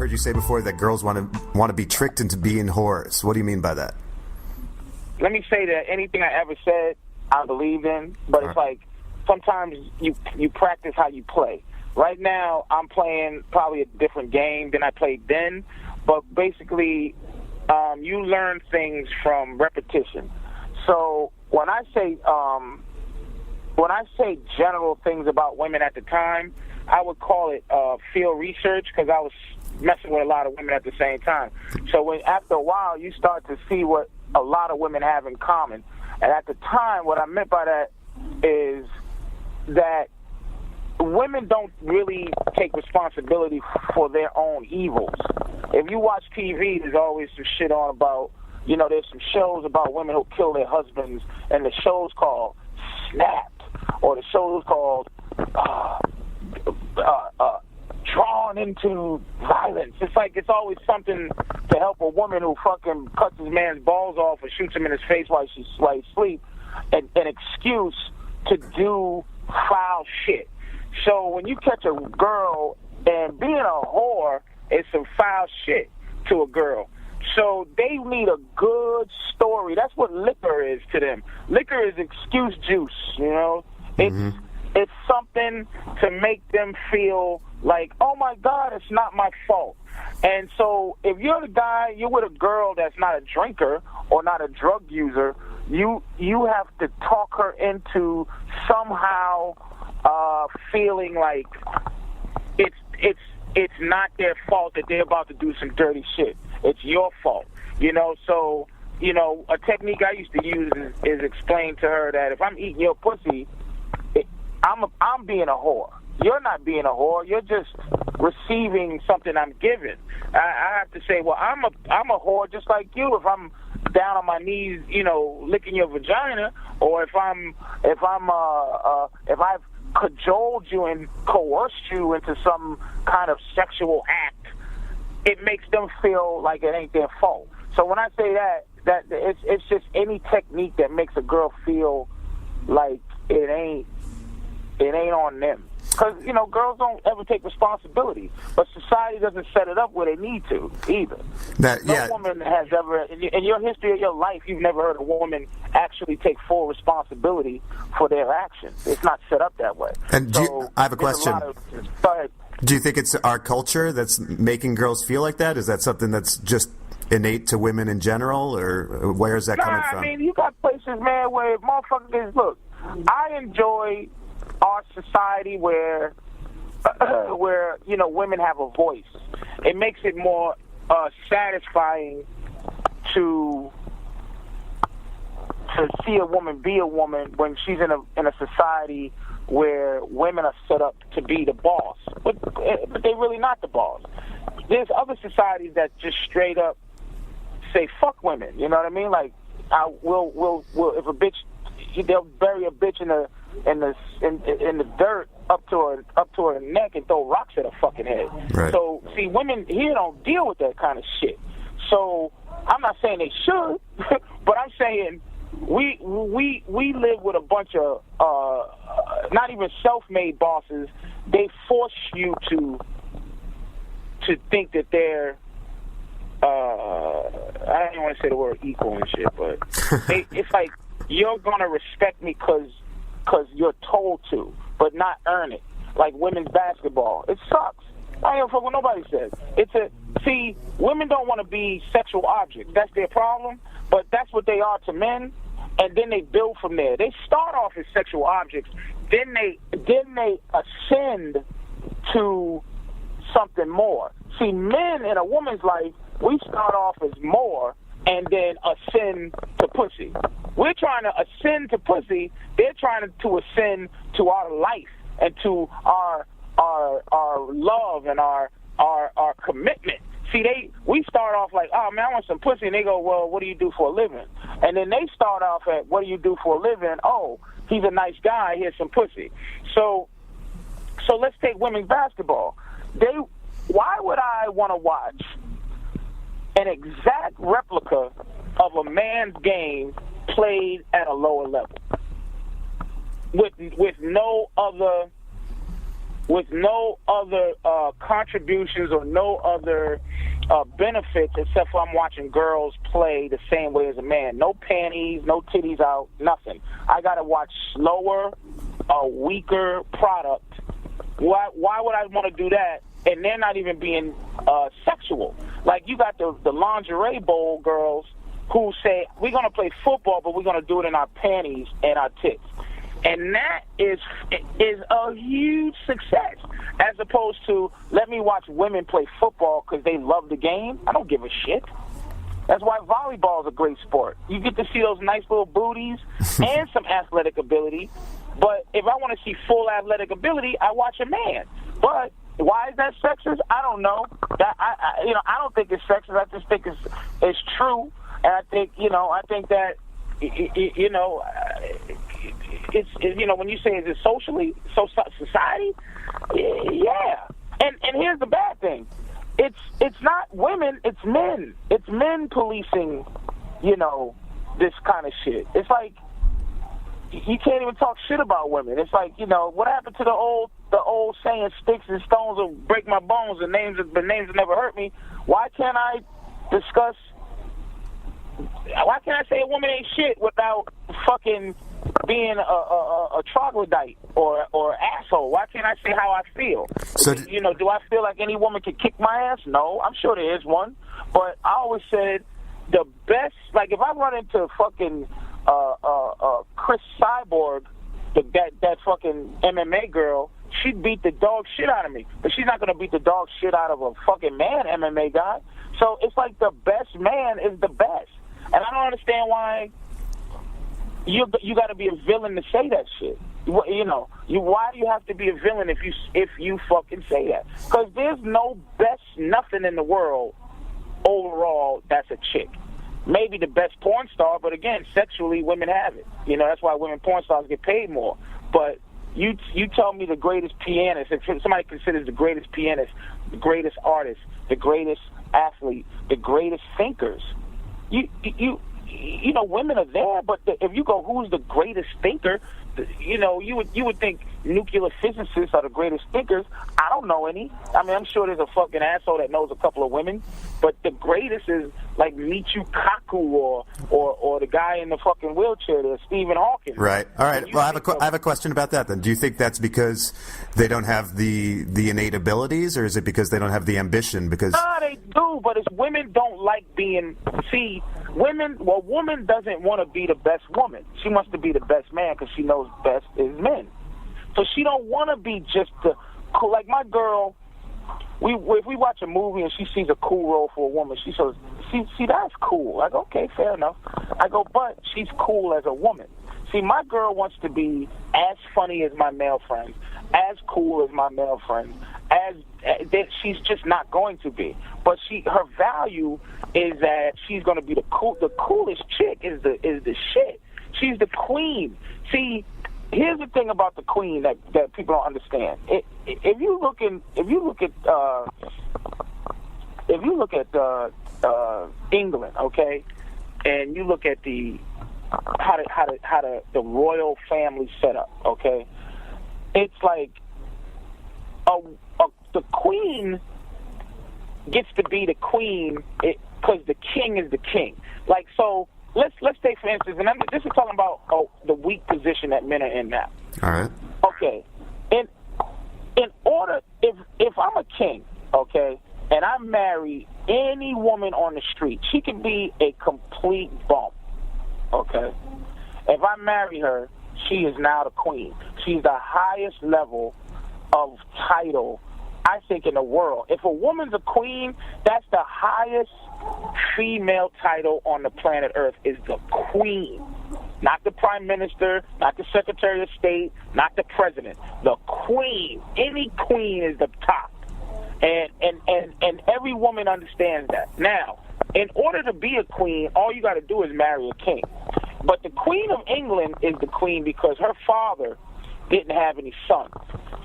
heard you say before that girls want to be tricked into being whores. What do you mean by that? Let me say that anything I ever said, I believed in, but it's like sometimes you practice how you play. Right now, I'm playing probably a different game than I played then, but basically, you learn things from repetition. So when I say general things about women at the time, I would call it field research, because I was messing with a lot of women at the same time. So after a while, you start to see what a lot of women have in common. And at the time, what I meant by that is that women don't really take responsibility for their own evils. If you watch TV, there's always some shit on about, there's some shows about women who kill their husbands, and the show's called Snapped, or the show's called Drawn into Violence. It's always something to help a woman who fucking cuts his man's balls off or shoots him in his face while he's asleep, an excuse to do foul shit. So when you catch a girl, and being a whore is some foul shit to a girl. So they need a good story. That's what liquor is to them. Liquor is excuse juice, It's something to make them feel like, oh my God, it's not my fault. And so if you're the guy, you're with a girl that's not a drinker or not a drug user, you have to talk her into somehow feeling like it's not their fault that they're about to do some dirty shit. It's your fault. So, a technique I used to use is explain to her that if I'm eating your pussy, I'm being a whore. You're not being a whore. You're just receiving something I'm giving. I have to say, well, I'm a whore just like you. If I'm down on my knees, licking your vagina, or if I've cajoled you and coerced you into some kind of sexual act, it makes them feel like it ain't their fault. So when I say that it's just any technique that makes a girl feel like it ain't on them. Because, girls don't ever take responsibility. But society doesn't set it up where they need to, either. No woman has ever, in your history of your life, you've never heard a woman actually take full responsibility for their actions. It's not set up that way. And I have a question. Go ahead. Do you think it's our culture that's making girls feel like that? Is that something that's just innate to women in general, or where is that coming from? I mean, you got places, man, where motherfuckers, look, I enjoy our society where women have a voice. It makes it more satisfying to see a woman be a woman when she's in a society where women are set up to be the boss, but they're really not the boss. There's other societies that just straight up say fuck women. You know what I mean? Like, we'll if a bitch, they'll bury a bitch in the dirt up to her neck and throw rocks at her fucking head. Right. So see, women here don't deal with that kind of shit. So I'm not saying they should, but I'm saying we live with a bunch of not even self-made bosses. They force you to think that they're I don't even want to say the word equal and shit, but it's like you're gonna respect me because you're told to, but not earn it. Like women's basketball, it sucks. I ain't fuck what nobody says. See, women don't want to be sexual objects. That's their problem, but that's what they are to men, and then they build from there. They start off as sexual objects, then they ascend to something more. See, men in a woman's life, we start off as more and then ascend to pussy. We're trying to ascend to pussy. They're trying to ascend to our life and to our love and our commitment. See, we start off like, oh man, I want some pussy, and they go, well, what do you do for a living? And then they start off at, what do you do for a living? Oh, he's a nice guy, here's some pussy. So let's take women's basketball. Why would I want to watch an exact replica of a man's game played at a lower level with no other with no other contributions or no other benefits except for I'm watching girls play the same way as a man. No panties, no titties out, nothing. I got to watch slower, weaker product. Why would I want to do that? And they're not even being sexual. Like, you got the lingerie bowl girls who say, we're going to play football, but we're going to do it in our panties and our tits. And that is a huge success, as opposed to, let me watch women play football because they love the game. I don't give a shit. That's why volleyball is a great sport. You get to see those nice little booties and some athletic ability. But if I want to see full athletic ability, I watch a man. But why is that sexist? I don't know. I don't think it's sexist. I just think it's true. And I think that it's when you say is it socially, society, yeah. And here's the bad thing. It's not women, it's men. It's men policing, this kind of shit. It's like you can't even talk shit about women. It's like, what happened to the old saying, sticks and stones will break my bones and names will never hurt me. Why can't I say a woman ain't shit without fucking being a troglodyte or asshole? Why can't I say how I feel? So do I feel like any woman can kick my ass? No, I'm sure there is one. But I always said the best, like if I run into fucking Chris Cyborg, that fucking MMA girl, she'd beat the dog shit out of me. But she's not going to beat the dog shit out of a fucking man MMA guy. So it's like the best man is the best. And I don't understand why you got to be a villain to say that shit. Why do you have to be a villain if you fucking say that? Because there's no best nothing in the world overall that's a chick. Maybe the best porn star, but again, sexually, women have it. That's why women porn stars get paid more. But you tell me the greatest pianist, if somebody considers the greatest pianist, the greatest artist, the greatest athlete, the greatest thinkers, women are there, but if you go, who's the greatest thinker? You would think nuclear physicists are the greatest thinkers. I don't know any. I mean, I'm sure there's a fucking asshole that knows a couple of women, but the greatest is like Michio Kaku or the guy in the fucking wheelchair there, Stephen Hawking. Right. All right. Well, I have a question about that then. Do you think that's because they don't have the innate abilities, or is it because they don't have the ambition? Because they do, but it's women don't like being. See, woman doesn't want to be the best woman. She wants to be the best man because she knows best is men. So she don't want to be just the cool. Like my girl, if we watch a movie and she sees a cool role for a woman, she says, see, that's cool. I go, okay, fair enough. I go, but she's cool as a woman. See, my girl wants to be as funny as my male friends, as cool as my male friends, that she's just not going to be. But her value is that she's going to be the coolest chick is the shit. She's the queen. See, here's the thing about the queen that people don't understand. If you look at England, okay, and you look at the royal family setup, okay, it's like the queen gets to be the queen because the king is the king. Like, so let's take for instance, and this is talking about the weak position that men are in now. All right. Okay. In order, if I'm a king, okay, and I marry any woman on the street, she can be a complete bum. Okay. If I marry her, she is now the queen. She's the highest level of title, I think, in the world. If a woman's a queen, that's the highest female title on the planet Earth, is the queen. Not the prime minister, not the secretary of state, not the president. The queen. Any queen is the top. And every woman understands that. Now, in order to be a queen, all you got to do is marry a king. But the Queen of England is the queen because her father didn't have any sons.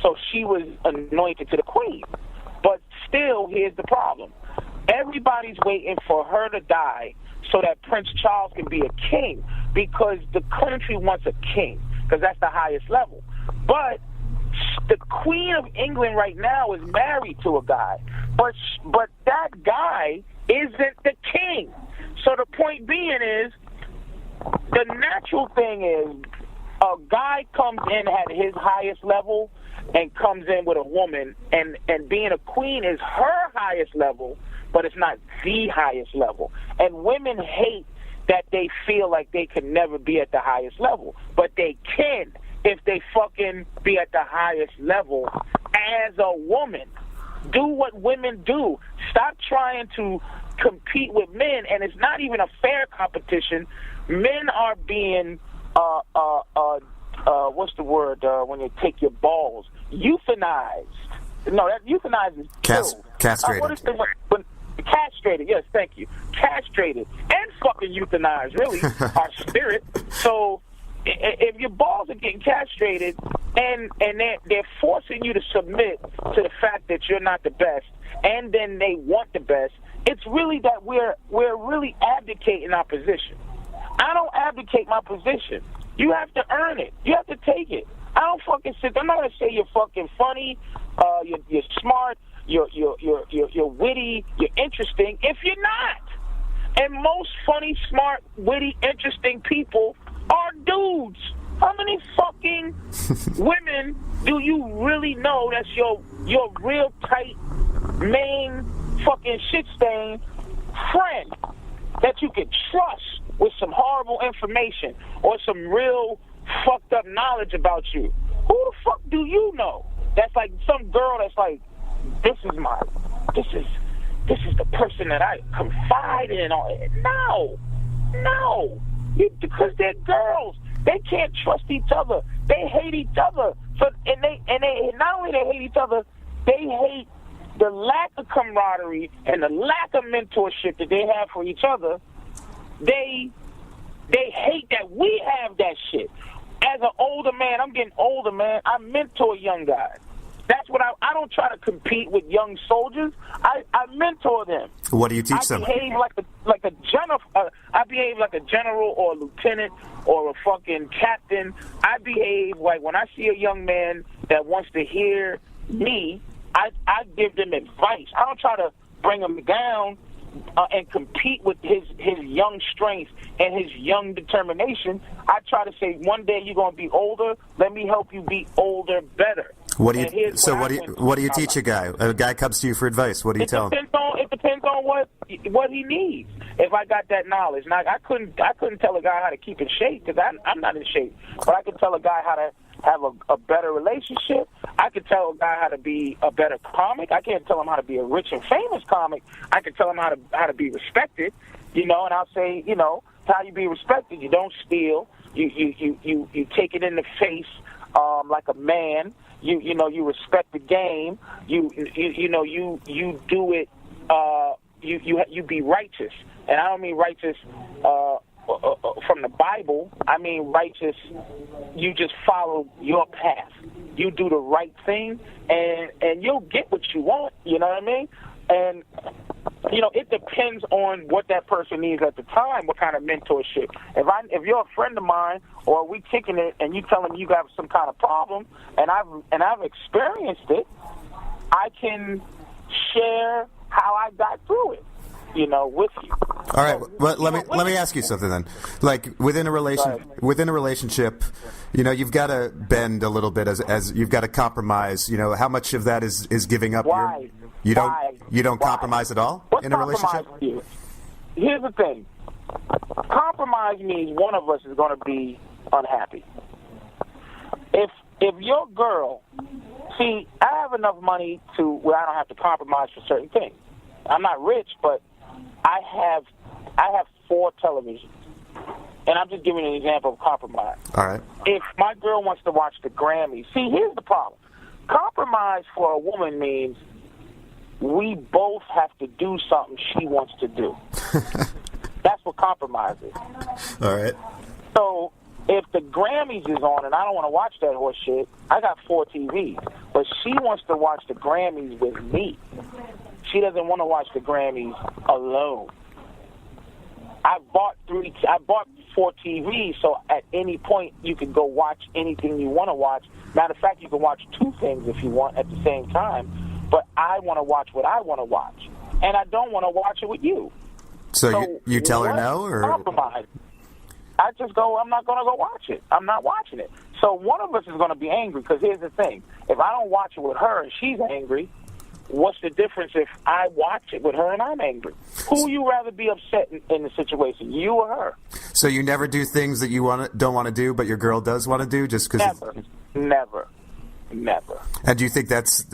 So she was anointed to the queen. But still, here's the problem. Everybody's waiting for her to die so that Prince Charles can be a king, because the country wants a king, because that's the highest level. But the Queen of England right now is married to a guy, but that guy isn't the king. So the point being is, the natural thing is, a guy comes in at his highest level and comes in with a woman, and being a queen is her highest level, but it's not the highest level. And women hate that they feel like they can never be at the highest level, but they can if they fucking be at the highest level as a woman. Do what women do. Stop trying to compete with men, and it's not even a fair competition. Men are being what's the word when you take your balls? Euthanized. No, that euthanized is killed. Castrated. What is the word? Castrated, yes, thank you. Castrated and fucking euthanized, really, our spirit. So if your balls are getting castrated and they're forcing you to submit to the fact that you're not the best, and then they want the best, it's really that we're really abdicating our position. I don't abdicate my position. You have to earn it. You have to take it. I don't fucking sit. I'm not gonna say you're fucking funny, you're smart, you're witty, you're interesting if you're not. And most funny, smart, witty, interesting people are dudes. How many fucking women do you really know that's your real tight, main fucking shit stain friend that you can trust with some horrible information or some real fucked up knowledge about you? Who the fuck do you know? That's like some girl that's like, this is the person that I confide in. No, because they're girls. They can't trust each other. They hate each other. And they not only they hate each other, they hate the lack of camaraderie and the lack of mentorship that they have for each other. They hate that we have that shit. As an older man, I'm getting older, man. I mentor young guys. That's what I don't try to compete with young soldiers. I mentor them. What do you teach them? I behave like a general. I behave like a general or a lieutenant or a fucking captain. I behave like when I see a young man that wants to hear me, I give them advice. I don't try to bring him down and compete with his young strength and his young determination. I try to say, one day you're going to be older. Let me help you be older better. What do you teach a guy? A guy comes to you for advice. What do you tell him? It depends on what he needs. If I got that knowledge, now I couldn't tell a guy how to keep in shape because I'm not in shape. But I could tell a guy how to have a better relationship. I could tell a guy how to be a better comic. I can't tell him how to be a rich and famous comic. I could tell him how to be respected. And I'll say, how you be respected. You don't steal. You take it in the face like a man. You respect the game. You do it. You be righteous, and I don't mean righteous from the Bible. I mean righteous. You just follow your path. You do the right thing, and you'll get what you want. You know what I mean? And it depends on what that person needs at the time, what kind of mentorship. If you're a friend of mine, or we kicking it, and you telling me you got some kind of problem, and I've experienced it, I can share how I got through it, with you. All right. Well, let me ask you something then. Like within a relationship, you've got to bend a little bit as you've got to compromise. How much of that is giving up? Why? You don't compromise at all in a relationship? Here's the thing. Compromise means one of us is going to be unhappy. If your girl, see, I have enough money to where I don't have to compromise for certain things. I'm not rich, but I have 4 televisions. And I'm just giving an example of compromise. All right. If my girl wants to watch the Grammys, see, here's the problem. Compromise for a woman means we both have to do something she wants to do. That's what compromise is. All right. So if the Grammys is on and I don't want to watch that horse shit, I got 4 TVs. But she wants to watch the Grammys with me. She doesn't want to watch the Grammys alone. I bought 4 TVs, so at any point you can go watch anything you want to watch. Matter of fact, you can watch 2 things if you want at the same time. But I want to watch what I want to watch, and I don't want to watch it with you. So you tell her no, or compromise? I just go, I'm not going to go watch it. I'm not watching it. So one of us is going to be angry, because here's the thing. If I don't watch it with her and she's angry, what's the difference if I watch it with her and I'm angry? Who would you rather be upset in the situation, you or her? So you never do things that you don't want to do, but your girl does want to do, just because? Never. And do you think that's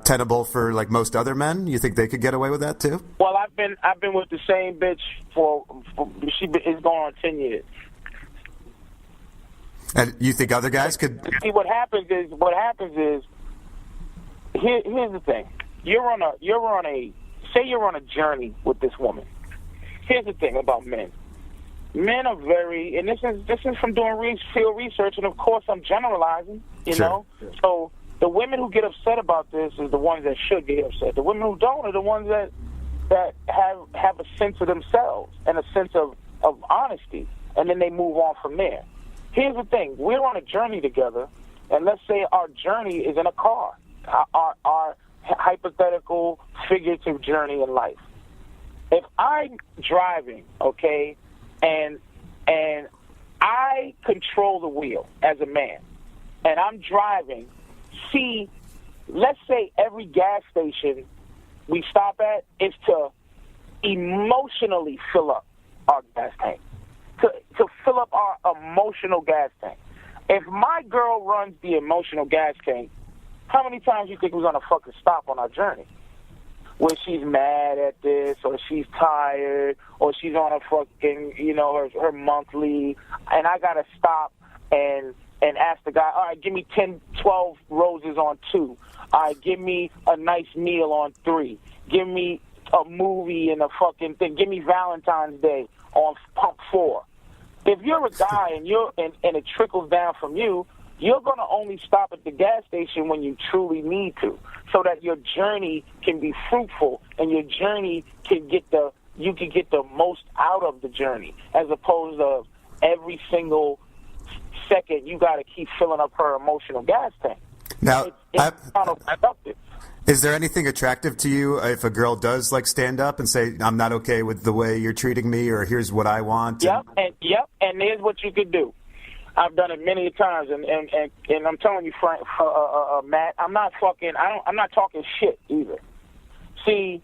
tenable for like most other men? You think they could get away with that too? Well, I've been with the same bitch for it's going on 10 years. And you think other guys could? See, what happens is here's the thing. You're on a journey with this woman. Here's the thing about men. Men are very, and this is from doing field research, and of course I'm generalizing, you know. So the women who get upset about this is the ones that should get upset. The women who don't are the ones that have a sense of themselves and a sense of honesty, and then they move on from there. Here's the thing: we're on a journey together, and let's say our journey is in a car, our hypothetical, figurative journey in life. If I'm driving, okay, and I control the wheel as a man, and I'm driving, see, let's say every gas station we stop at is to emotionally fill up our gas tank, to fill up our emotional gas tank. If my girl runs the emotional gas tank, how many times you think we're going to fucking stop on our journey? Where she's mad at this, or she's tired, or she's on a fucking, her monthly, and I gotta stop and ask the guy, all right, give me 10, 12 roses on 2. All right, give me a nice meal on 3. Give me a movie and a fucking thing. Give me Valentine's Day on pump 4. If you're a guy and it trickles down from you, you're going to only stop at the gas station when you truly need to, so that your journey can be fruitful and your journey you can get the most out of the journey, as opposed to every single second you got to keep filling up her emotional gas tank. Now, it's counterproductive. Is there anything attractive to you if a girl does like stand up and say, I'm not okay with the way you're treating me, or here's what I want? And here's what you could do. I've done it many times, and I'm telling you, Frank, Matt, I'm not talking shit either. See,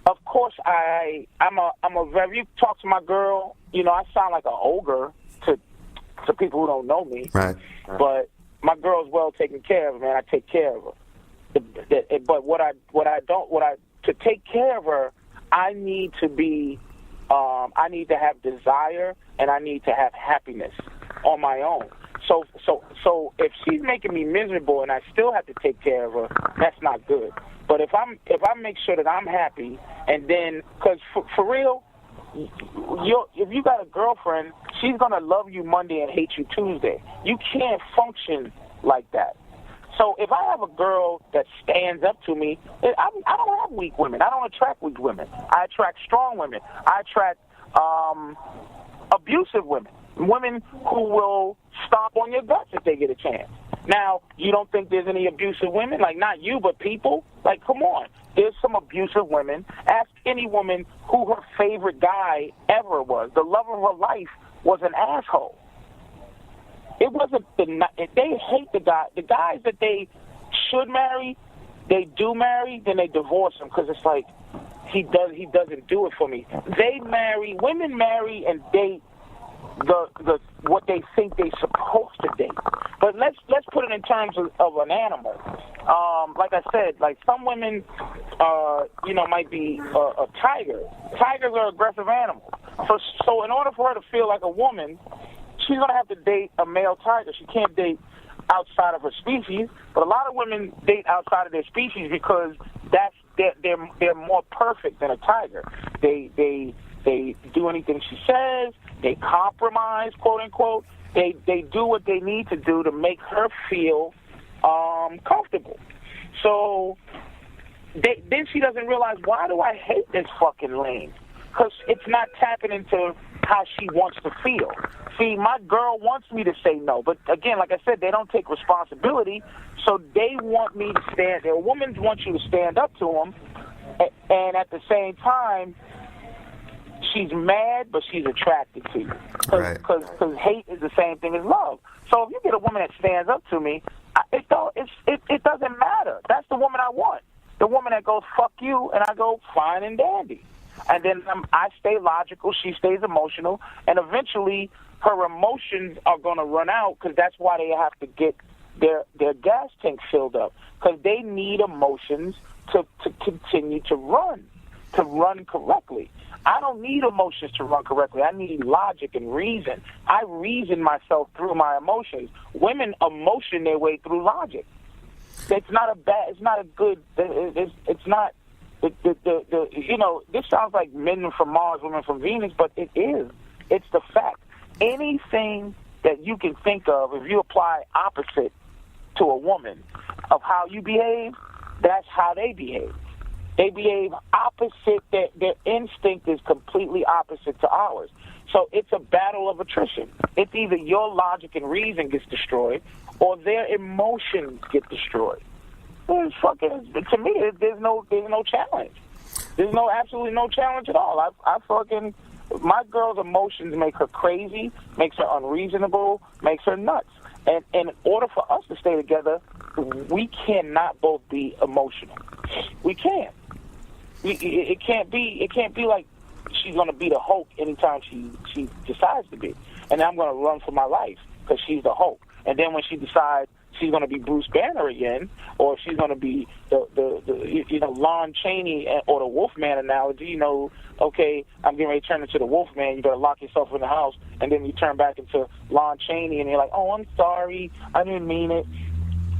of course, I'm a very. You talk to my girl, I sound like an ogre to people who don't know me, right? But my girl's well taken care of, man. I take care of her. But to take care of her, I need to be. I need to have desire, and I need to have happiness on my own. So if she's making me miserable and I still have to take care of her, that's not good. But if I make sure that I'm happy, and then, because for real, if you got a girlfriend, she's gonna love you Monday and hate you Tuesday. You can't function like that. So if I have a girl that stands up to me, I don't have weak women. I don't attract weak women. I attract strong women. I attract abusive women, women who will stomp on your guts if they get a chance. Now, you don't think there's any abusive women? Like, not you, but people? Like, come on. There's some abusive women. Ask any woman who her favorite guy ever was. The love of her life was an asshole. It wasn't they hate the guy. The guys that they should marry, they do marry, then they divorce him because it's like he doesn't do it for me. Women marry and date the what they think they're supposed to date. But let's put it in terms of an animal. Like I said, like some women, might be a tiger. Tigers are aggressive animals. So in order for her to feel like a woman, she's going to have to date a male tiger. She can't date outside of her species. But a lot of women date outside of their species because they're more perfect than a tiger. They do anything she says. They compromise, quote unquote. They do what they need to do to make her feel comfortable. So then she doesn't realize, why do I hate this fucking lame? because it's not tapping into how she wants to feel. See, my girl wants me to say no, but again, like I said, they don't take responsibility, so they want me to stand. Their women want you to stand up to them, and at the same time, she's mad, but she's attracted to you. Because hate is the same thing as love. So if you get a woman that stands up to me, it doesn't matter. That's the woman I want. The woman that goes, fuck you, and I go, fine and dandy. And then I stay logical, she stays emotional, and eventually her emotions are going to run out, because that's why they have to get their gas tank filled up, because they need emotions to continue to run correctly. I don't need emotions to run correctly. I need logic and reason. I reason myself through my emotions. Women emotion their way through logic. It's not a good, this sounds like men from Mars, women from Venus, but it is. It's the fact. Anything that you can think of, if you apply opposite to a woman of how you behave, that's how they behave. They behave opposite. Their instinct is completely opposite to ours. So it's a battle of attrition. It's either your logic and reason gets destroyed, or their emotions get destroyed. It's fucking, to me, there's no challenge. There's absolutely no challenge at all. My girl's emotions make her crazy, makes her unreasonable, makes her nuts. And in order for us to stay together, we cannot both be emotional. We can't. It can't be like she's going to be the Hulk anytime she decides to be. And I'm going to run for my life because she's the Hulk. And then when she decides she's going to be Bruce Banner again, or she's going to be the Lon Chaney or the Wolfman analogy, okay, I'm getting ready to turn into the Wolfman, you better lock yourself in the house, and then you turn back into Lon Chaney, and you're like, oh, I'm sorry, I didn't mean it.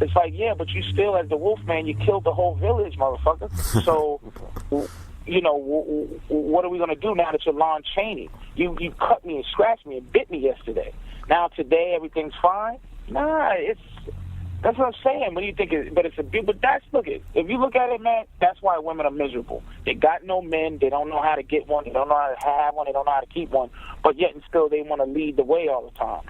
It's like, yeah, but you still, as the Wolfman, you killed the whole village, motherfucker. So, what are we going to do now that you're Lon Chaney? You cut me and scratched me and bit me yesterday. Now today everything's fine? Nah, that's what I'm saying. What do you think? If you look at it, man, that's why women are miserable. They got no men. They don't know how to get one. They don't know how to have one. They don't know how to keep one. But yet and still, they want to lead the way all the time.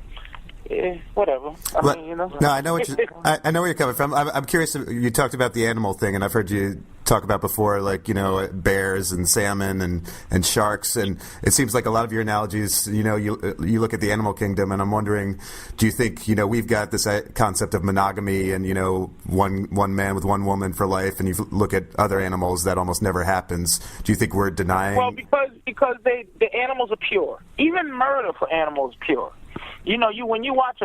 Whatever. No, I know I know where you're coming from. I'm curious. You talked about the animal thing, and I've heard you talk about before, like bears and salmon and sharks, and it seems like a lot of your analogies. You look at the animal kingdom, and I'm wondering, do you think we've got this concept of monogamy and one man with one woman for life, and you look at other animals that almost never happens. Do you think we're denying? Well, because the animals are pure. Even murder for animals is pure. When you watch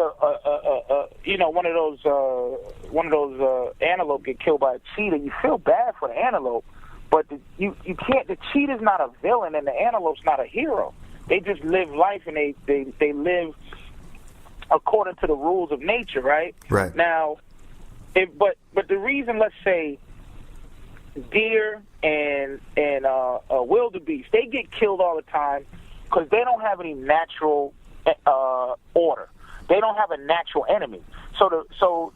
one of those antelope get killed by a cheetah, you feel bad for the antelope, but you can't. The cheetah's not a villain, and the antelope's not a hero. They just live life, and they live according to the rules of nature, right? Right. Now, but the reason, let's say, deer and wildebeest, they get killed all the time because they don't have any natural order. They don't have a natural enemy. So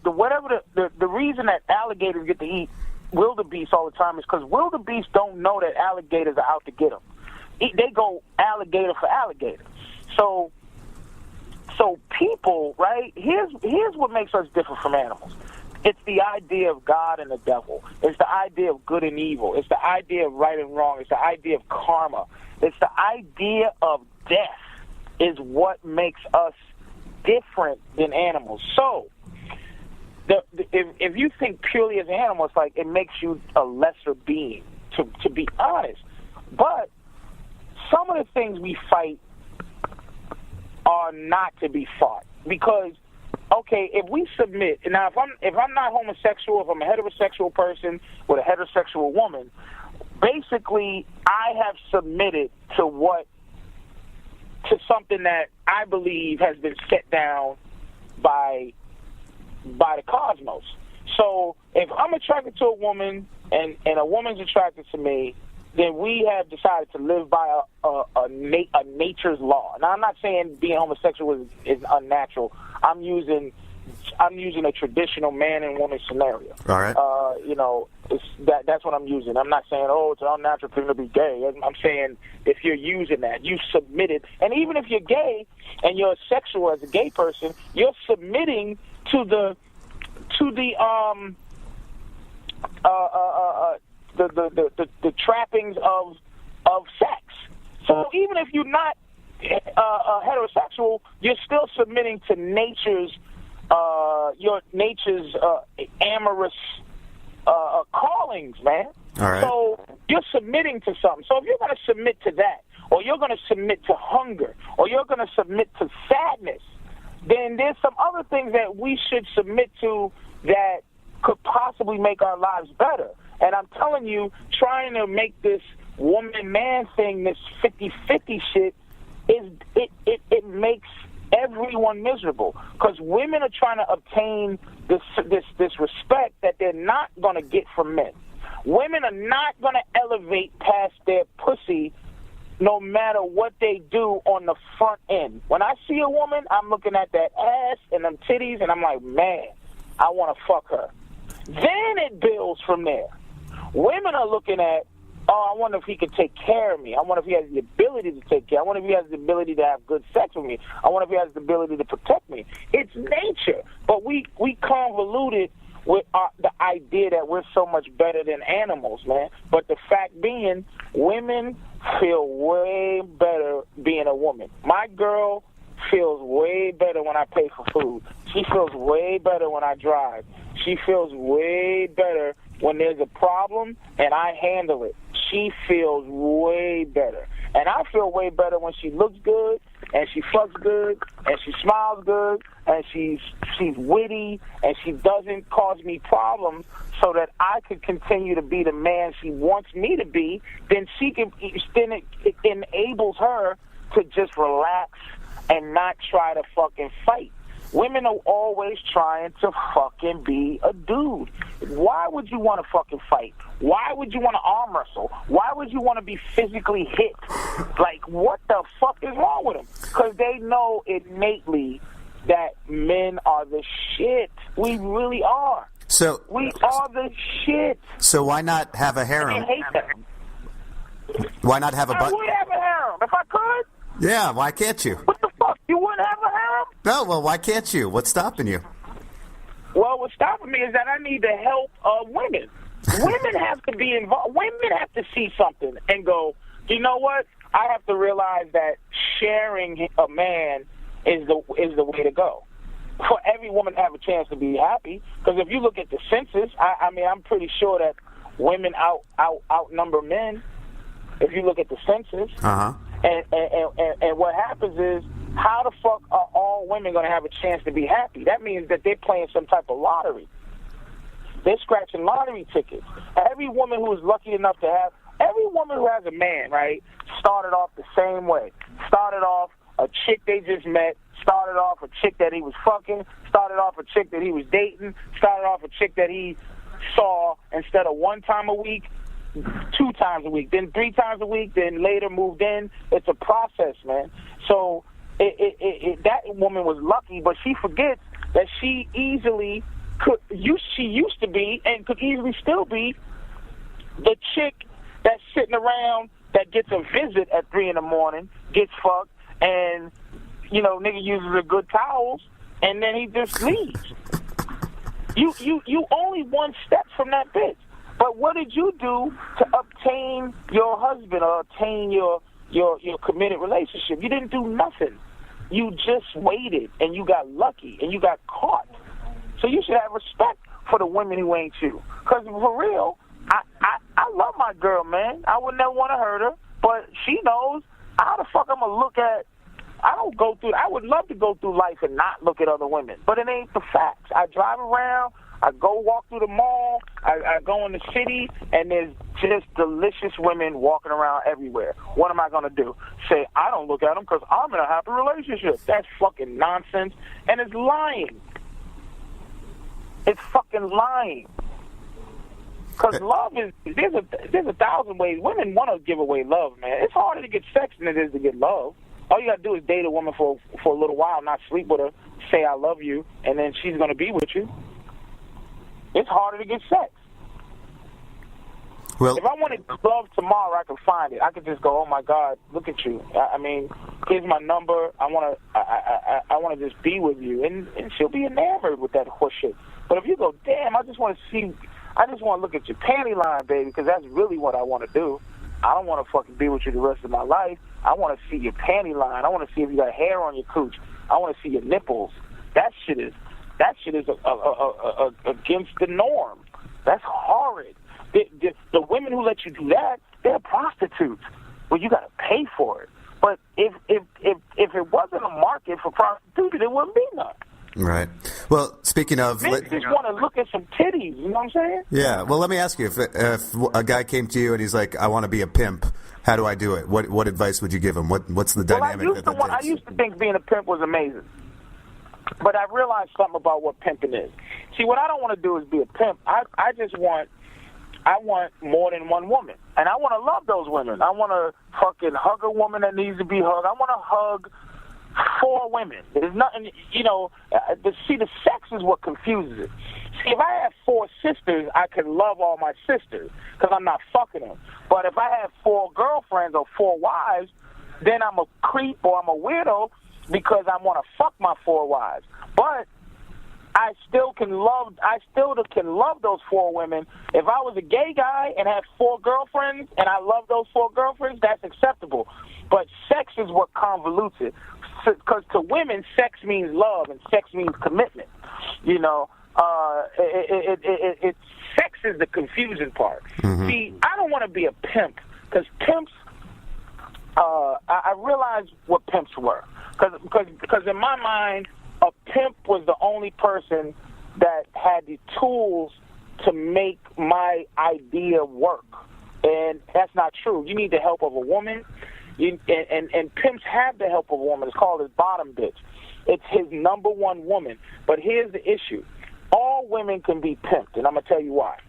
the reason that alligators get to eat wildebeest all the time is because wildebeest don't know that alligators are out to get them. They go alligator for alligator. So people, right? Here's what makes us different from animals. It's the idea of God and the devil. It's the idea of good and evil. It's the idea of right and wrong. It's the idea of karma. It's the idea of death is what makes us different than animals. So, if you think purely as an animal, it's like it makes you a lesser being, to be honest. But some of the things we fight are not to be fought. Because, okay, if we submit, now if I'm not homosexual, if I'm a heterosexual person with a heterosexual woman, basically I have submitted to something that I believe has been set down by the cosmos. So if I'm attracted to a woman and a woman's attracted to me, then we have decided to live by a nature's law. Now, I'm not saying being homosexual is unnatural. I'm using I'm using a traditional man and woman scenario. All right. That's what I'm using. I'm not saying, it's an unnatural thing to be gay. I'm saying if you're using that, you submitted. And even if you're gay and you're sexual as a gay person, you're submitting to the trappings of sex. So even if you're not heterosexual, you're still submitting to your nature's amorous callings, man. All right. So you're submitting to something. So if you're going to submit to that, or you're going to submit to hunger, or you're going to submit to sadness, then there's some other things that we should submit to that could possibly make our lives better. And I'm telling you, trying to make this woman-man thing, this 50-50 shit, it makes everyone miserable, because women are trying to obtain this respect that they're not going to get from men. Women are not going to elevate past their pussy no matter what they do on the front end. When I see a woman, I'm looking at that ass and them titties, and I'm like, man, I want to fuck her. Then it builds from there. Women are looking at, I wonder if he can take care of me. I wonder if he has the ability to take care. I wonder if he has the ability to have good sex with me. I wonder if he has the ability to protect me. It's nature. But we convoluted with the idea that we're so much better than animals, man. But the fact being, women feel way better being a woman. My girl feels way better when I pay for food. She feels way better when I drive. She feels way better when there's a problem and I handle it. She feels way better. And I feel way better when she looks good and she fucks good and she smiles good and she's witty and she doesn't cause me problems, so that I could continue to be the man she wants me to be. Then it enables her to just relax and not try to fucking fight. Women are always trying to fucking be a dude. Why would you want to fucking fight? Why would you want to arm wrestle? Why would you want to be physically hit? Like, what the fuck is wrong with them? Because they know innately that men are the shit. We really are. So we are the shit. So why not have a harem? I hate them. Why not have a I would have a harem if I could. Yeah, why can't you? What the fuck? You wouldn't have a harem? No, well, why can't you? What's stopping you? Well, what's stopping me is that I need the help of women. Women have to be involved. Women have to see something and go, you know what? I have to realize that sharing a man is the way to go. For every woman to have a chance to be happy. Because if you look at the census, I mean, I'm pretty sure that women outnumber men. If you look at the census. Uh-huh. And what happens is, how the fuck are all women going to have a chance to be happy? That means that they're playing some type of lottery. They're scratching lottery tickets. Every woman who is lucky enough to have, every woman who has a man, right, started off the same way. Started off a chick they just met, started off a chick that he was fucking, started off a chick that he was dating, started off a chick that he saw instead of 1 time a week, 2 times a week, then 3 times a week, then later moved in. It's a process, man. So that woman was lucky, but she forgets that she easily she used to be and could easily still be the chick that's sitting around that gets a visit at 3 a.m, gets fucked, and nigga uses the good towels, and then he just leaves. You only 1 step from that bitch. But what did you do to obtain your husband or obtain your committed relationship? You didn't do nothing. You just waited, and you got lucky, and you got caught. So you should have respect for the women who ain't you. Because for real, I love my girl, man. I would never want to hurt her, but she knows how the fuck I'm going to look at. I would love to go through life and not look at other women, but it ain't the facts. I drive around, I go walk through the mall, I go in the city, and there's just delicious women walking around everywhere. What am I going to do? Say, I don't look at them because I'm in a happy relationship. That's fucking nonsense, and it's lying. It's fucking lying. Because love is, there's a thousand ways. Women want to give away love, man. It's harder to get sex than it is to get love. All you gotta do is date a woman for a little while, not sleep with her, say I love you, and then she's gonna be with you. It's harder to get sex. Well, if I wanted love tomorrow, I could find it. I could just go, oh my God, look at you. I mean, here's my number. I wanna just be with you, and she'll be enamored with that horse shit. But if you go, damn, I just want to look at your panty line, baby, because that's really what I want to do. I don't want to fucking be with you the rest of my life. I want to see your panty line. I want to see if you got hair on your cooch. I want to see your nipples. That shit is against the norm. That's horrid. The women who let you do that, they're prostitutes. Well, you got to pay for it. But if it wasn't a market for prostitution, there wouldn't be none. Right. Well, speaking of... Men just want to look at some titties, you know what I'm saying? Yeah. Well, let me ask you, if a guy came to you and he's like, I want to be a pimp, how do I do it? What advice would you give him? What's the dynamic that takes? I used to think being a pimp was amazing. But I realized something about what pimping is. See, what I don't want to do is be a pimp. I want more than one woman. And I want to love those women. I want to fucking hug a woman that needs to be hugged. I want to hug 4 women. There's nothing, the sex is what confuses it. See, if I have 4 sisters, I can love all my sisters because I'm not fucking them. But if I have 4 girlfriends or 4 wives, then I'm a creep or I'm a weirdo because I want to fuck my 4 wives. But I still can love those 4 women. If I was a gay guy and had 4 girlfriends and I love those 4 girlfriends, that's acceptable. But sex is what convolutes it. Because to women, sex means love and sex means commitment. Sex is the confusing part. Mm-hmm. See, I don't want to be a pimp because pimps. I realized what pimps were because in my mind, a pimp was the only person that had the tools to make my idea work, and that's not true. You need the help of a woman. And pimps have the help of a woman. It's called his bottom bitch. It's his number one woman. But here's the issue. All women can be pimped, and I'm going to tell you why.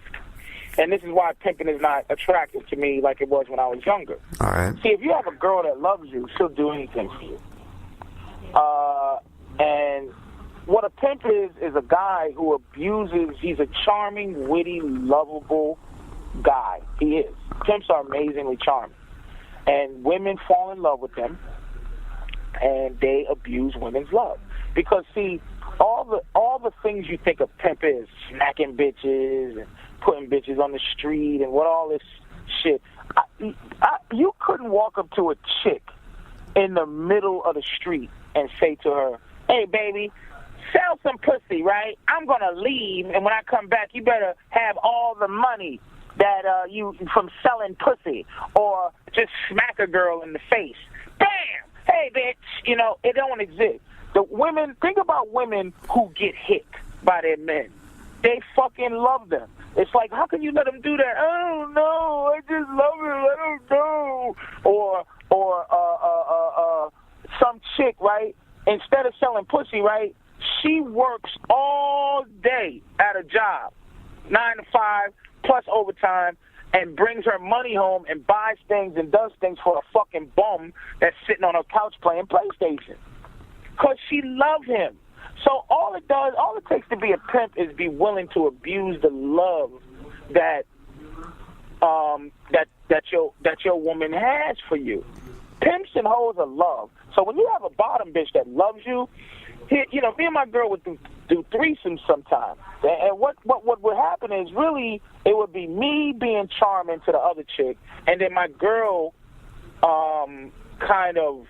And this is why pimping is not attractive to me like it was when I was younger. All right. See, if you have a girl that loves you, she'll do anything for you. And what a pimp is a guy who abuses. He's a charming, witty, lovable guy. He is. Pimps are amazingly charming. And women fall in love with them, and they abuse women's love. Because, see, all the things you think a pimp is, smacking bitches and putting bitches on the street and what all this shit, you couldn't walk up to a chick in the middle of the street and say to her, hey, baby, sell some pussy, right? I'm going to leave, and when I come back, you better have all the money that you from selling pussy, or just smack a girl in the face. Bam! Hey, bitch! It don't exist. The women, think about women who get hit by their men. They fucking love them. It's like, how can you let them do that? I don't know. I just love her. I don't know. Or some chick, right? Instead of selling pussy, right? She works all day at a job, 9 to 5. Plus overtime, and brings her money home and buys things and does things for a fucking bum that's sitting on her couch playing PlayStation. Because she loves him. So all it takes to be a pimp is be willing to abuse the love that your woman has for you. Pimps and hoes are love. So when you have a bottom bitch that loves you, me and my girl would do threesomes sometimes. And what would happen is really it would be me being charming to the other chick, and then my girl kind of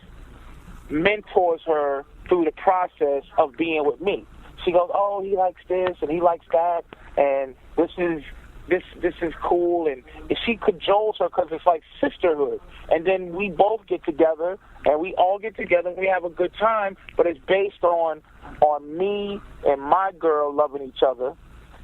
mentors her through the process of being with me. She goes, oh, he likes this and he likes that, and this is cool, and she cajoles her because it's like sisterhood. And then we both get together, and we all get together, and we have a good time, but it's based on me and my girl loving each other,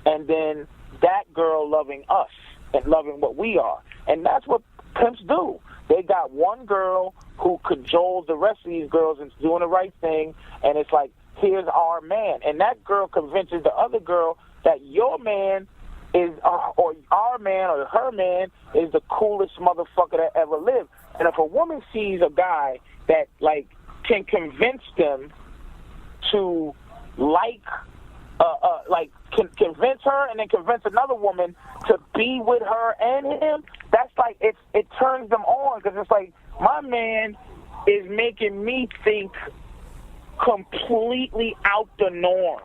and then that girl loving us and loving what we are. And that's what pimps do. They got one girl who cajoles the rest of these girls into doing the right thing, and it's like, here's our man. And that girl convinces the other girl that your man is, or our man or her man is the coolest motherfucker that ever lived. And if a woman sees a guy that, like, can convince them to convince her and then convince another woman to be with her and him, that's like, it turns them on, because it's like, my man is making me think completely out the norm.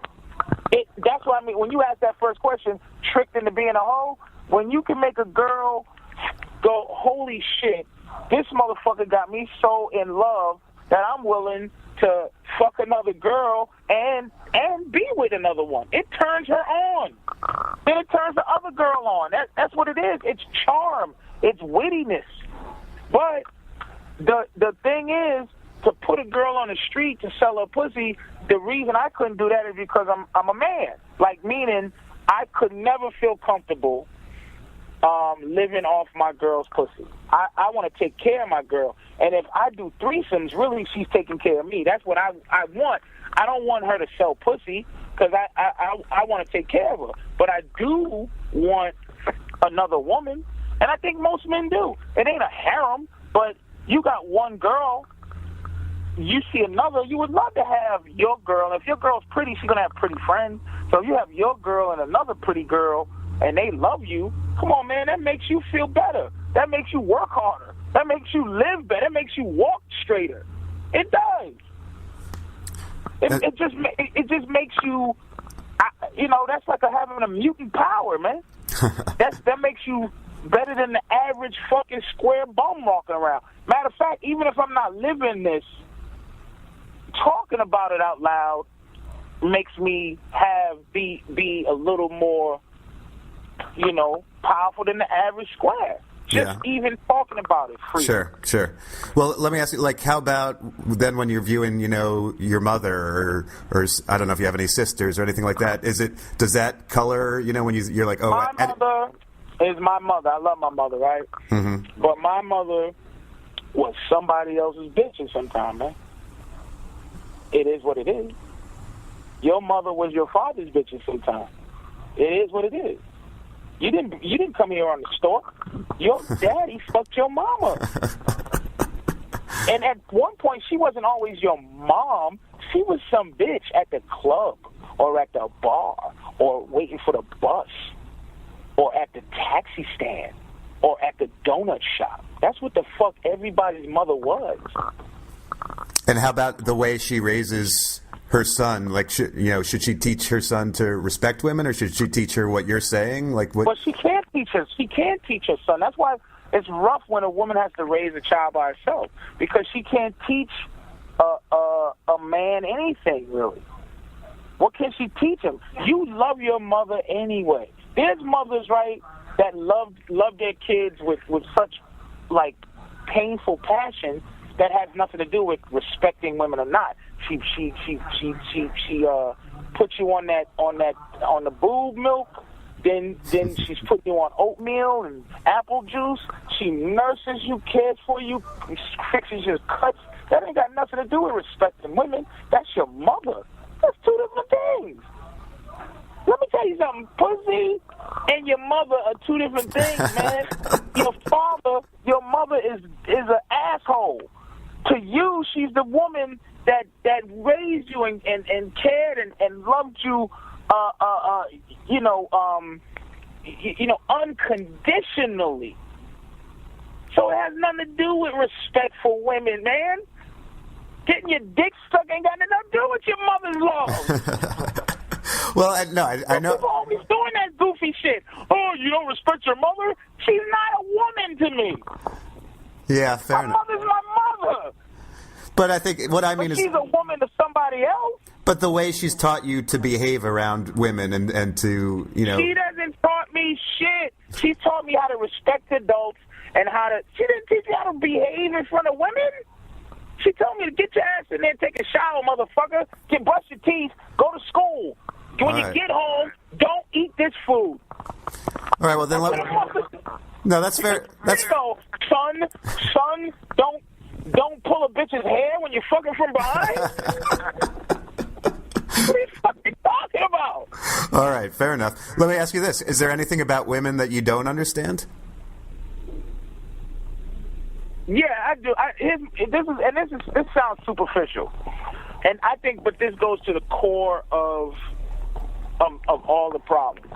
That's what I mean. When you ask that first question, tricked into being a hoe, when you can make a girl go, holy shit, this motherfucker got me so in love that I'm willing to fuck another girl and be with another one. It turns her on. Then it turns the other girl on. That's what it is. It's charm. It's wittiness. But the thing is, to put a girl on the street to sell her pussy, the reason I couldn't do that is because I'm a man. Like, meaning I could never feel comfortable living off my girl's pussy. I want to take care of my girl. And if I do threesomes, really, she's taking care of me. That's what I want. I don't want her to sell pussy, because I want to take care of her. But I do want another woman, and I think most men do. It ain't a harem, but you got one girl, you see another, you would love to have your girl. If your girl's pretty, she's going to have pretty friends. So if you have your girl and another pretty girl, and they love you, come on, man, that makes you feel better. That makes you work harder. That makes you live better. That makes you walk straighter. It does. It just makes you, that's like having a mutant power, man. That makes you better than the average fucking square bum walking around. Matter of fact, even if I'm not living this, talking about it out loud makes me be a little more, powerful than the average square. Just even talking about it free. Sure. Well, let me ask you, like, how about then when you're viewing, your mother or I don't know if you have any sisters or anything like that, does that color, when you're like, oh... My mother is my mother. I love my mother, right? Mm-hmm. But my mother was somebody else's bitch sometimes, man. It is what it is. Your mother was your father's bitch sometimes. It is what it is. You didn't come here on the stalk. Your daddy fucked your mama. And at one point, she wasn't always your mom. She was some bitch at the club or at the bar or waiting for the bus or at the taxi stand or at the donut shop. That's what the fuck everybody's mother was. And how about the way she raises her son? Like, should she teach her son to respect women, or should she teach her what you're saying? Like, what? Well, she can't teach her. She can't teach her son. That's why it's rough when a woman has to raise a child by herself, because she can't teach a man anything, really. What can she teach him? You love your mother anyway. There's mothers, right, that love their kids with such, like, painful passion that has nothing to do with respecting women or not. She puts you on the boob milk. Then she's putting you on oatmeal and apple juice. She nurses you, cares for you, fixes your cuts. That ain't got nothing to do with respecting women. That's your mother. That's two different things. Let me tell you something. Pussy and your mother are two different things, man. Your mother is an asshole. To you, she's the woman that raised you and cared and loved you, unconditionally. So it has nothing to do with respect for women, man. Getting your dick stuck ain't got nothing to do with your mother's laws. Well, I know. People always doing that goofy shit. Oh, you don't respect your mother? She's not a woman to me. Yeah, fair enough. My mother's my mother. But I think what I mean is... she's a woman to somebody else. But the way she's taught you to behave around women and to, She doesn't taught me shit. She taught me how to respect adults and she didn't teach me how to behave in front of women. She told me to get your ass in there and take a shower, motherfucker. Brush your teeth, go to school. When you get home, don't eat this food. All right, well then No, that's fair. So, son, don't pull a bitch's hair when you're fucking from behind. What are you fucking talking about? All right, fair enough. Let me ask you this: is there anything about women that you don't understand? Yeah, I do. This sounds superficial, and I think, but this goes to the core of all the problems.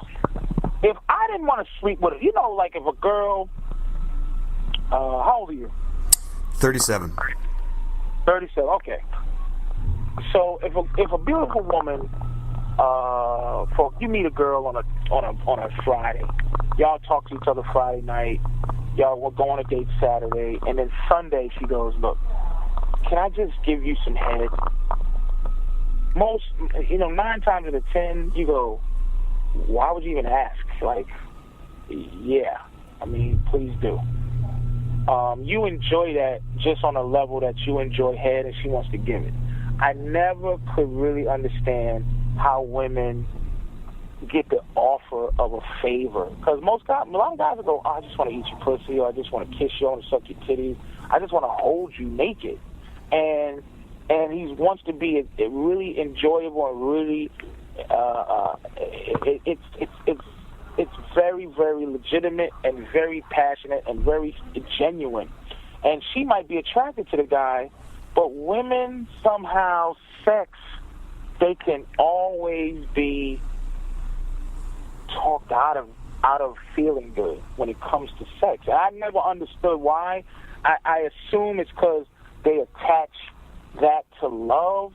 If I didn't want to sleep with her, like if a girl, how old are you? 37. 37. Okay. So if a beautiful woman, you meet a girl on a Friday, y'all talk to each other Friday night, y'all will go on a date Saturday, and then Sunday she goes, look, can I just give you some head? Most, 9 times out of 10, you go, why would you even ask? Like, yeah, please do. You enjoy that just on a level that you enjoy head and she wants to give it. I never could really understand how women get the offer of a favor. Because a lot of guys will go, I just want to eat your pussy, or I just want to kiss you, I want to suck your titties, I just want to hold you naked. And he wants to be a really enjoyable and really, it's very, very legitimate and very passionate and very genuine. And she might be attracted to the guy, but women somehow, sex, they can always be talked out of feeling good when it comes to sex. And I never understood why. I assume it's because they attach that to love,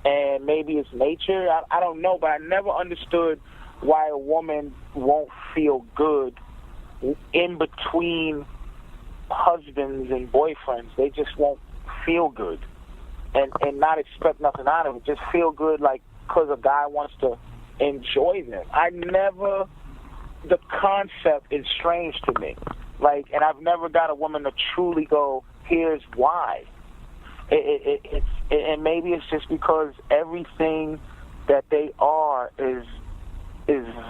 and maybe it's nature. I don't know, but I never understood why a woman won't feel good in between husbands and boyfriends. They just won't feel good and not expect nothing out of it. Just feel good like because a guy wants to enjoy them. The concept is strange to me. Like, and I've never got a woman to truly go, here's why. And maybe it's just because everything that they are is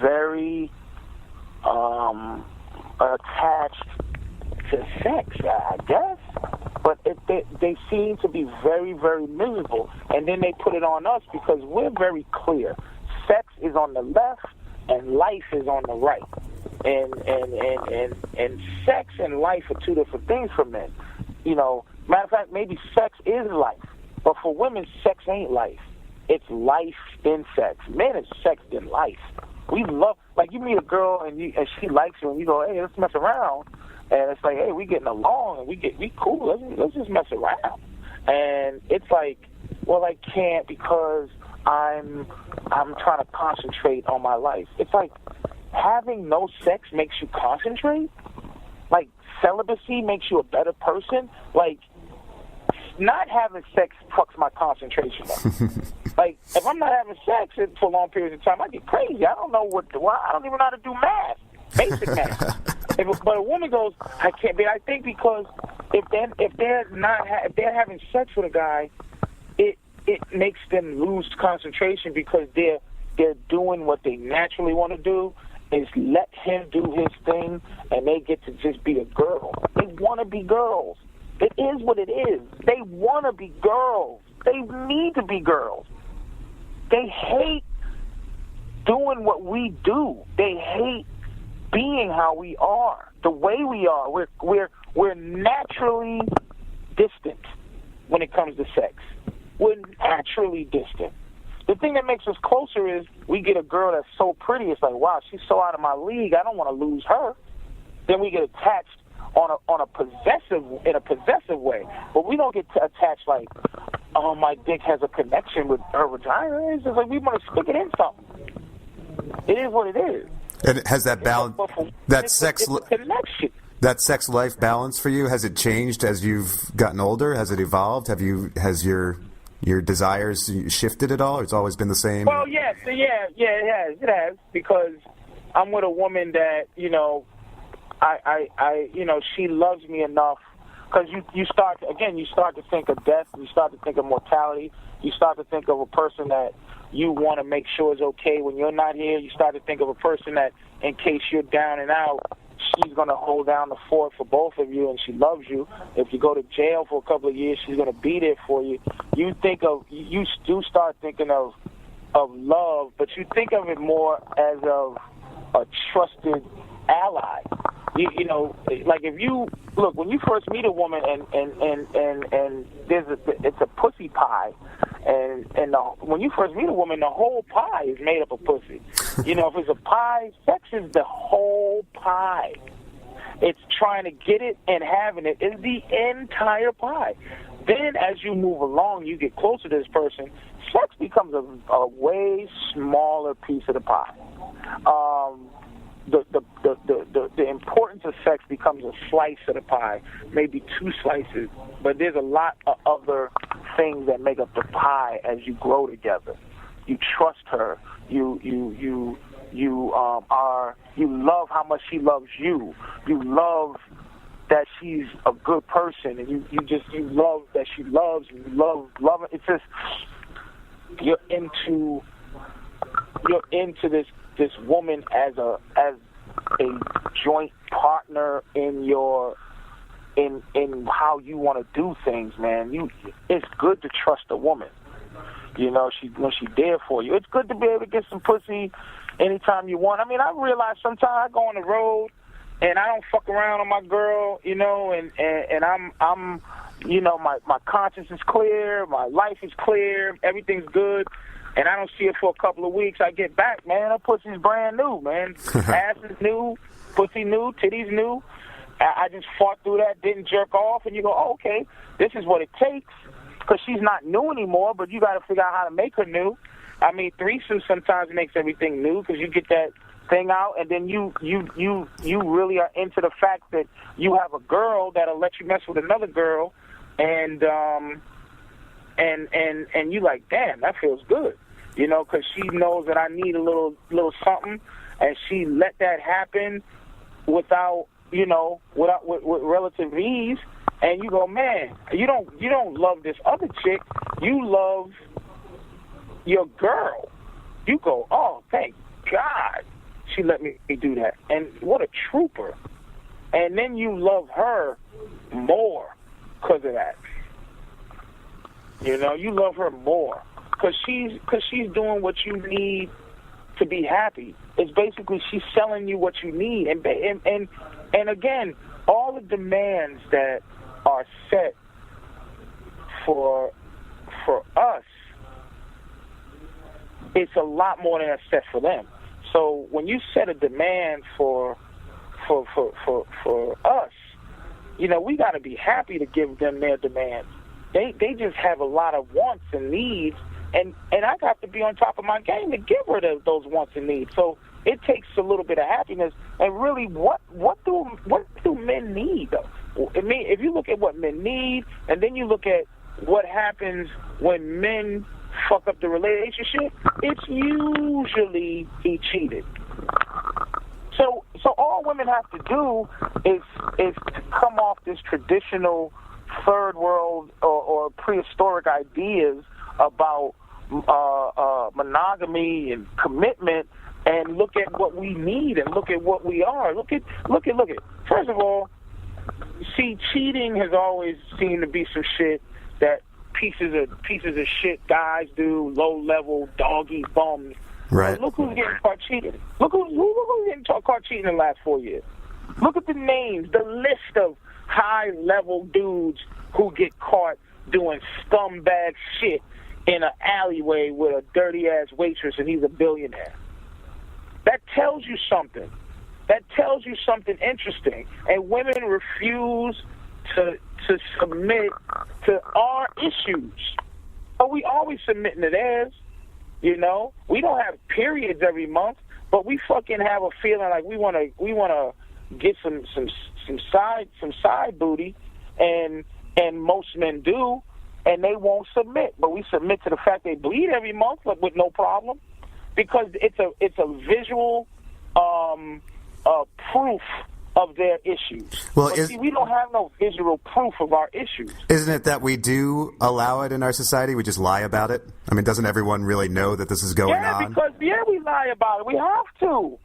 very attached to sex, I guess. But they seem to be very, very miserable. And then they put it on us because we're very clear. Sex is on the left and life is on the right. And sex and life are two different things for men. Matter of fact, maybe sex is life. But for women, sex ain't life. It's life in sex. Men is sex in life. We love, like, you meet a girl and she likes you and you go, hey, let's mess around. And it's like, hey, we getting along and we cool. Let's just mess around. And it's like, well, I can't because I'm trying to concentrate on my life. It's like having no sex makes you concentrate. Like celibacy makes you a better person. Like not having sex fucks my concentration up. Like if I'm not having sex for long periods of time, I get crazy. I don't know why. I don't even know how to do math, basic math. But a woman goes, I can't. But I think because if they're having sex with a guy, it makes them lose concentration because they're doing what they naturally want to do, is let him do his thing, and they get to just be a girl. They want to be girls. It is what it is. They want to be girls. They need to be girls. They hate doing what we do. They hate being how we are, the way we are. We're naturally distant when it comes to sex. We're naturally distant. The thing that makes us closer is we get a girl that's so pretty. It's like, wow, she's so out of my league. I don't want to lose her. Then we get attached in a possessive way. But we don't get attached like, oh, my dick has a connection with her vagina. It's just like we want to stick it in something. It is what it is. And has that balance, that sex life balance for you, has it changed as you've gotten older? Has it evolved? Has your desires shifted at all, or it's always been the same? Well, yes, it has, because I'm with a woman that, she loves me enough, because you start to think of death, you start to think of mortality, you start to think of a person that you want to make sure is okay when you're not here. You start to think of a person that, in case you're down and out, she's going to hold down the fort for both of you, and she loves you. If you go to jail for a couple of years, she's going to be there for you. You do start thinking of love, but you think of it more as of a trusted ally. You know, like if you look when you first meet a woman and it's a pussy pie, and when you first meet a woman, the whole pie is made up of pussy. You know, if it's a pie, sex is the whole pie. It's trying to get it and having it is the entire pie. Then as you move along, you get closer to this person, sex becomes a way smaller piece of the pie. The importance of sex becomes a slice of the pie, maybe 2 slices, but there's a lot of other things that make up the pie as you grow together. You trust her. You love how much she loves you. You love that she's a good person, and you love that she loves, and you love it. It's just you're into this woman as a joint partner in how you want to do things, man. It's good to trust a woman. You know, when she's there for you. It's good to be able to get some pussy anytime you want. I mean, I realize sometimes I go on the road and I don't fuck around on my girl, you know, and I'm you know, my conscience is clear, my life is clear, everything's good, and I don't see her for a couple of weeks. I get back, man, her pussy's brand new, man. Ass is new, pussy new, titties new. I just fought through that, didn't jerk off, and you go, oh, okay, this is what it takes, because she's not new anymore, but you got to figure out how to make her new. I mean, threesome sometimes makes everything new, because you get that thing out, and then you really are into the fact that you have a girl that'll let you mess with another girl, and you like, damn, that feels good, you know, because she knows that I need a little something, and she let that happen with relative ease, and you go, man, you don't love this other chick, you love your girl. You go, oh, thank God she let me do that, and what a trooper. And then you love her more because of that. You know, you love her more because she's doing what you need to be happy. It's basically she's selling you what you need, and again, all the demands that are set for us, it's a lot more than that's set for them. So when you set a demand for us, you know, we got to be happy to give them their demands. They just have a lot of wants and needs, and I got to be on top of my game to give her those wants and needs. So it takes a little bit of happiness. And really, what do men need though? I mean, if you look at what men need, and then you look at what happens when men fuck up the relationship, it's usually he cheated. So all women have to do is to come off this traditional third world or prehistoric ideas about monogamy and commitment, and look at what we need and look at what we are. Look at. First of all, see, cheating has always seemed to be some shit that pieces of shit guys do, low level doggy bums. Right. Look who's getting caught cheating. Look who's getting caught cheating in the last 4 years. Look at the names, the list of high level dudes who get caught doing scumbag shit in an alleyway with a dirty ass waitress, and he's a billionaire. That tells you something. That tells you something interesting. And women refuse to submit to our issues. But we always submitting to theirs. You know, we don't have periods every month, but we fucking have a feeling like we wanna get some side booty, and most men do, and they won't submit. But we submit to the fact they bleed every month with no problem, because it's a visual proof of their issues. Well, see, we don't have no visual proof of our issues. Isn't it that we do allow it in our society? We just lie about it? I mean, doesn't everyone really know that this is going on? Because we lie about it. We have to.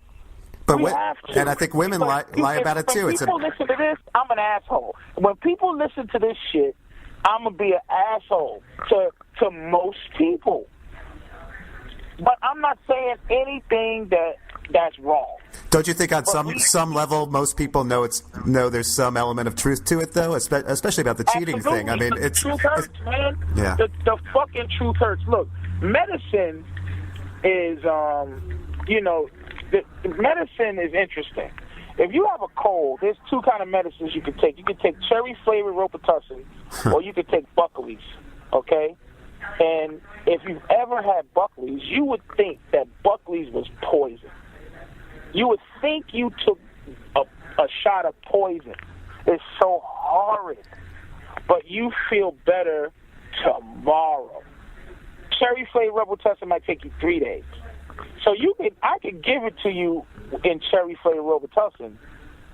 But we have to. And I think women lie about it too. When people listen to this, I'm an asshole. When people listen to this shit, I'm going to be an asshole to most people. But I'm not saying anything that that's wrong. Don't you think on some level most people know there's some element of truth to it though, especially about the cheating Absolutely. thing? I mean, the truth hurts, man. Yeah. The fucking truth hurts. Look, medicine is medicine is interesting. If you have a cold, there's two kind of medicines you can take. You can take cherry flavored Robitussin, or you can take Buckley's. Okay. And if you've ever had Buckley's, you would think that Buckley's was poison. You would think you took a shot of poison. It's so horrid. But you feel better tomorrow. Cherry flavored Robitussin might take you 3 days. So I could give it to you in cherry flavored Robitussin,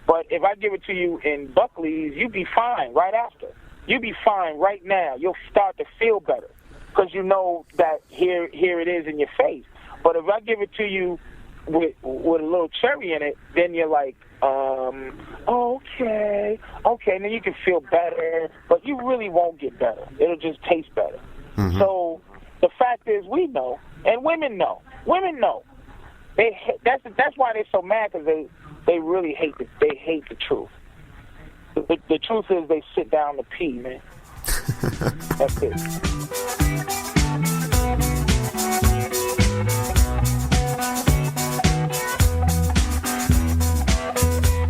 but if I give it to you in Buckley's, you'd be fine right after. You'd be fine right now. You'll start to feel better because you know that here it is in your face. But if I give it to you with a little cherry in it, then you're like, okay, and then you can feel better, but you really won't get better. It'll just taste better. Mm-hmm. So the fact is, we know, and women know. Women know. That's why they're so mad, because they really hate the truth. The truth is they sit down to pee, man. That's it.